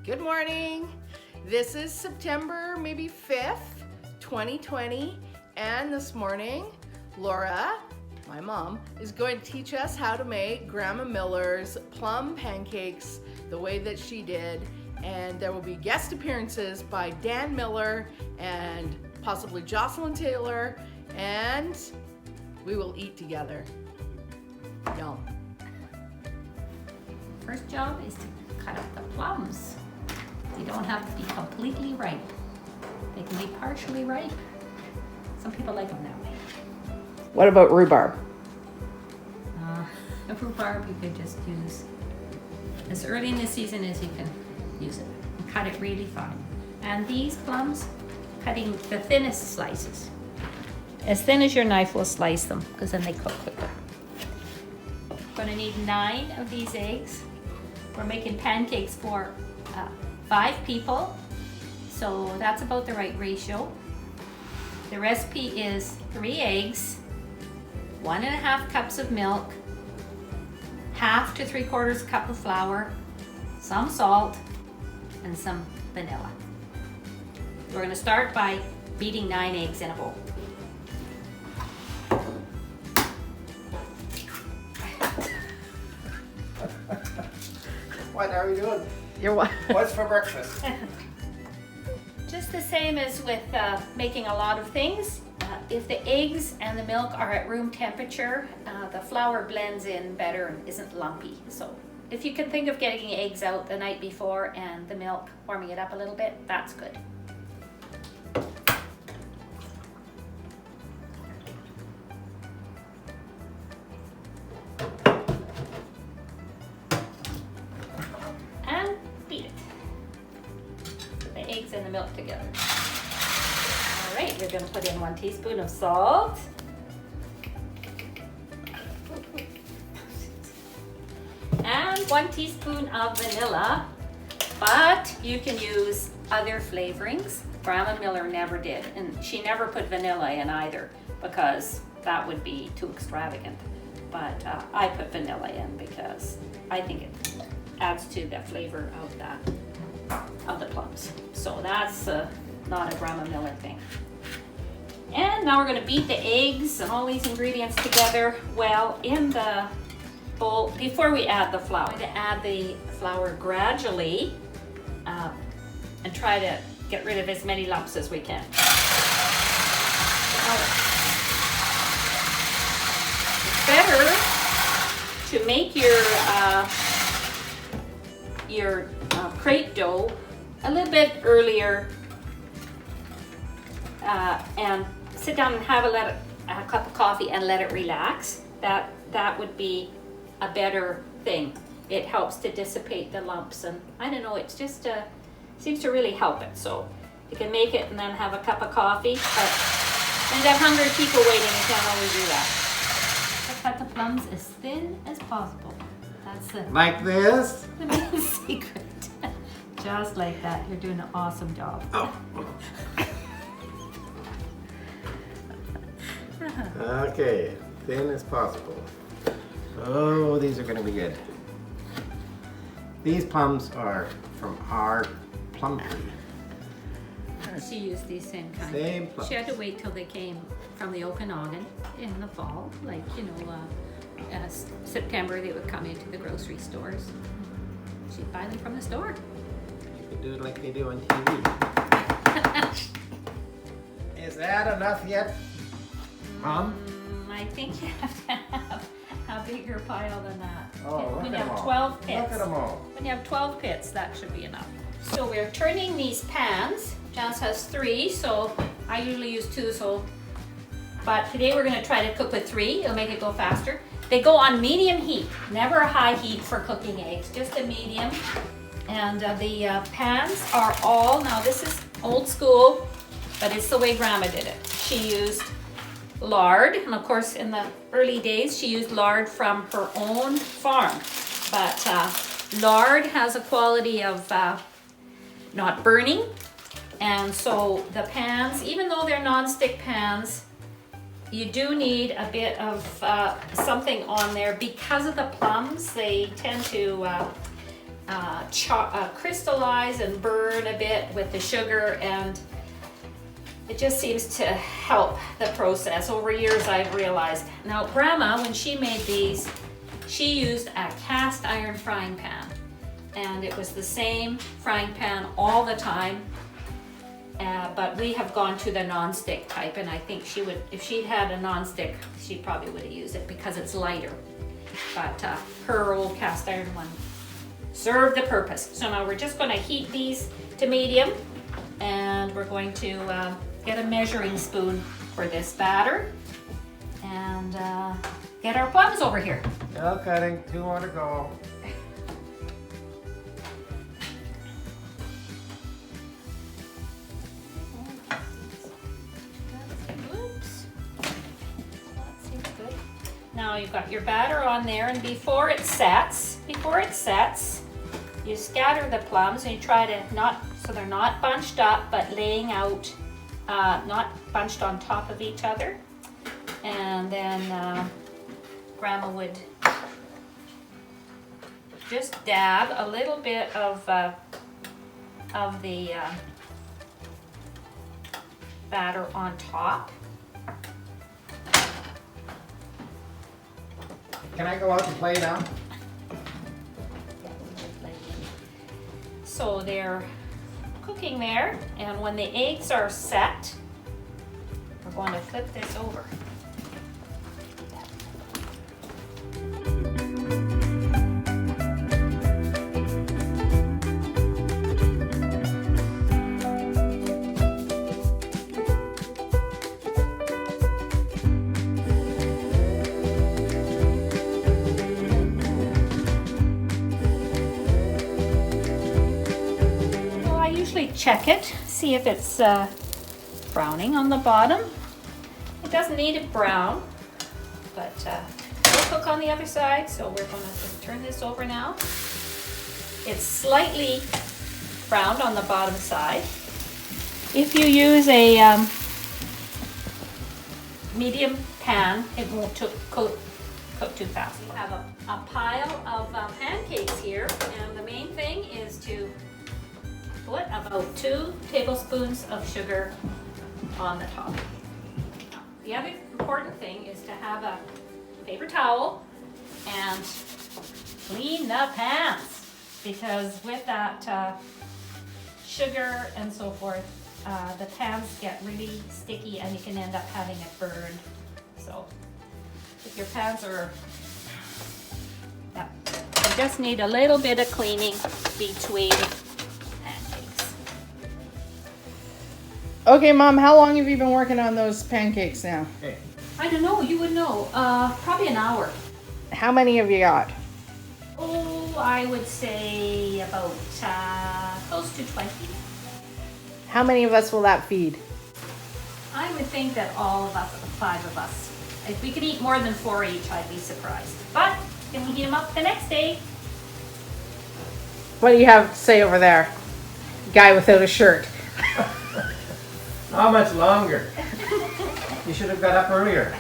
Good morning. This is September maybe 5th, 2020, and this morning, Laura, my mom, is going to teach us how to make Grandma Miller's plum pancakes the way that she did. And there will be guest appearances by Dan Miller and possibly Jocelyn Taylor, and we will eat together. Yum. First job is to cut up the plums. They don't have to be completely ripe. They can be partially ripe. Some people like them that way. What about rhubarb? The rhubarb you could just use as early in the season as you can use it. And cut it really fine. And these plums, cutting the thinnest slices. As thin as your knife will slice them, because then they cook quicker. We're going to need 9 of these eggs. We're making pancakes for 5 people, so that's about the right ratio. The recipe is 3 eggs, 1.5 cups of milk, 1/2 to 3/4 cup of flour, some salt, and some vanilla. We're going to start by beating 9 eggs in a bowl. What are we doing? You're what? What's for breakfast? Just the same as with making a lot of things. If the eggs and the milk are at room temperature, the flour blends in better and isn't lumpy. So if you can think of getting eggs out the night before and the milk, warming it up a little bit, that's good. And beat it. Put the eggs and the milk together. All right, we're going to put in 1 teaspoon of salt. And 1 teaspoon of vanilla, but you can use other flavorings. Grandma Miller never did, and she never put vanilla in either because that would be too extravagant. But I put vanilla in because I think it adds to the flavor of the plums. So that's not a Grandma Miller thing. And now we're going to beat the eggs and all these ingredients together well in the bowl before we add the flour. We're going to add the flour gradually and try to get rid of as many lumps as we can. It's better to make your crepe dough a little bit earlier and sit down and have a cup of coffee and let it relax. That would be a better thing. It helps to dissipate the lumps, and I don't know, it's just seems to really help it. So you can make it and then have a cup of coffee, but when you have hungry people waiting, you can't always do that. Cut the plums as thin as possible. That's the Like this? main secret. Just like that. You're doing an awesome job. Oh. Okay, thin as possible. Oh, these are gonna be good. These plums are from our plum tree. She used these same kind. Same plums. She had to wait till they came from the Okanagan in the fall, like, September they would come into the grocery stores. She'd buy them from the store. You can do it like they do on TV. Is that enough yet, Mom? I think you have to have a bigger pile than that. Oh, look When at you them have all. 12 pits. Look at them all. When you have 12 pits, that should be enough. So we're turning these pans. Janice has 3, so I usually use 2. But today we're going to try to cook with 3. It'll make it go faster. They go on medium heat, never a high heat for cooking eggs, just a medium. And the pans are all, now this is old school, but it's the way Grandma did it. She used lard, and of course in the early days she used lard from her own farm. But lard has a quality of not burning, and so the pans, even though they're non-stick pans, you do need a bit of something on there because of the plums. They tend to crystallize and burn a bit with the sugar, and it just seems to help the process. Over years I've realized. Now Grandma, when she made these, she used a cast iron frying pan, and it was the same frying pan all the time. But we have gone to the non-stick type, and I think she would, if she'd had a non-stick, she probably would have used it because it's lighter. But her old cast iron one served the purpose. So now we're just going to heat these to medium, and we're going to get a measuring spoon for this batter, and get our plums over here. Now cutting, 2 more to go. Oops. That seems good. Now you've got your batter on there, and before it sets, you scatter the plums, and you try to not, so they're not bunched up, but laying out, not bunched on top of each other. And then Grandma would just dab a little bit of the batter on top. Can I go out and play now? So they're cooking there, and when the eggs are set, we're going to flip this over. Check it, see if it's browning on the bottom. It doesn't need it brown, but it'll cook on the other side, so we're going to just turn this over now. It's slightly browned on the bottom side. If you use a medium pan, it won't cook too fast. We have a pile of pancakes here, and the main thing is to put about 2 tablespoons of sugar on the top. The other important thing is to have a paper towel and clean the pans, because with that sugar and so forth, the pans get really sticky and you can end up having it burned. So if your pans are, you just need a little bit of cleaning between. Okay, Mom, how long have you been working on those pancakes now? Okay. I don't know, you would know. Probably an hour. How many have you got? Oh, I would say about close to 20. How many of us will that feed? I would think that all of us, 5 of us. If we could eat more than 4 each, I'd be surprised. But can we heat them up the next day? What do you have to say over there? Guy without a shirt. How much longer? You should have got up earlier.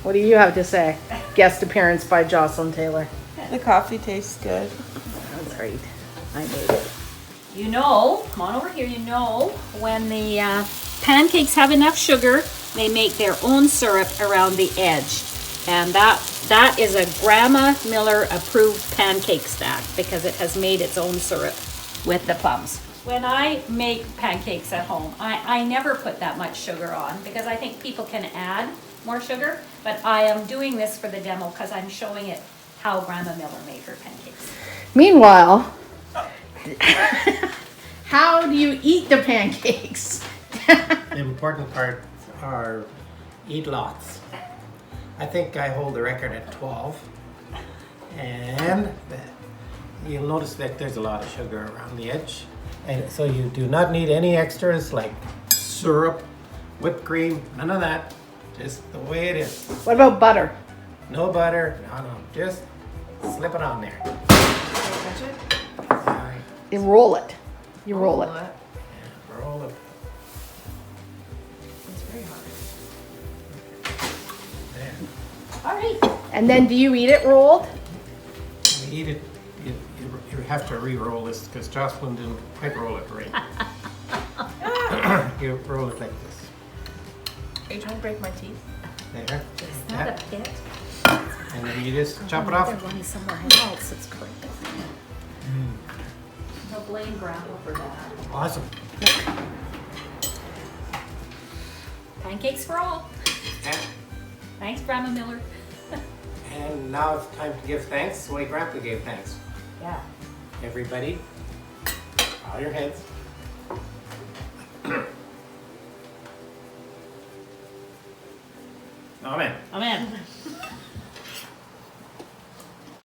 What do you have to say? Guest appearance by Jocelyn Taylor. The coffee tastes good. That's great. I made it. You know, come on over here, you know, when the pancakes have enough sugar, they make their own syrup around the edge. And that is a Grandma Miller approved pancake stack, because it has made its own syrup with the plums. When I make pancakes at home, I never put that much sugar on, because I think people can add more sugar, but I am doing this for the demo because I'm showing it how Grandma Miller made her pancakes. Meanwhile, how do you eat the pancakes? The important part are eat lots. I think I hold the record at 12. And you'll notice that there's a lot of sugar around the edge. And so you do not need any extras like syrup, whipped cream, none of that. Just the way it is. What about butter? No butter, no, just slip it on there. Touch it? Alright, You roll it. You roll it. roll it. It's very hard. There. All right. And then do you eat it rolled? eat it, you have to re-roll this because Jocelyn didn't quite roll it right. You roll it like this. Are you trying to break my teeth? There. It's like not that. a pit. And then you just chop it off. One somewhere else. It's great. No blame Grandma for that. Awesome. Pancakes for all. And, Thanks, Grandma Miller. and now it's time to give thanks the way Grandpa gave thanks. Yeah. Everybody, bow your heads.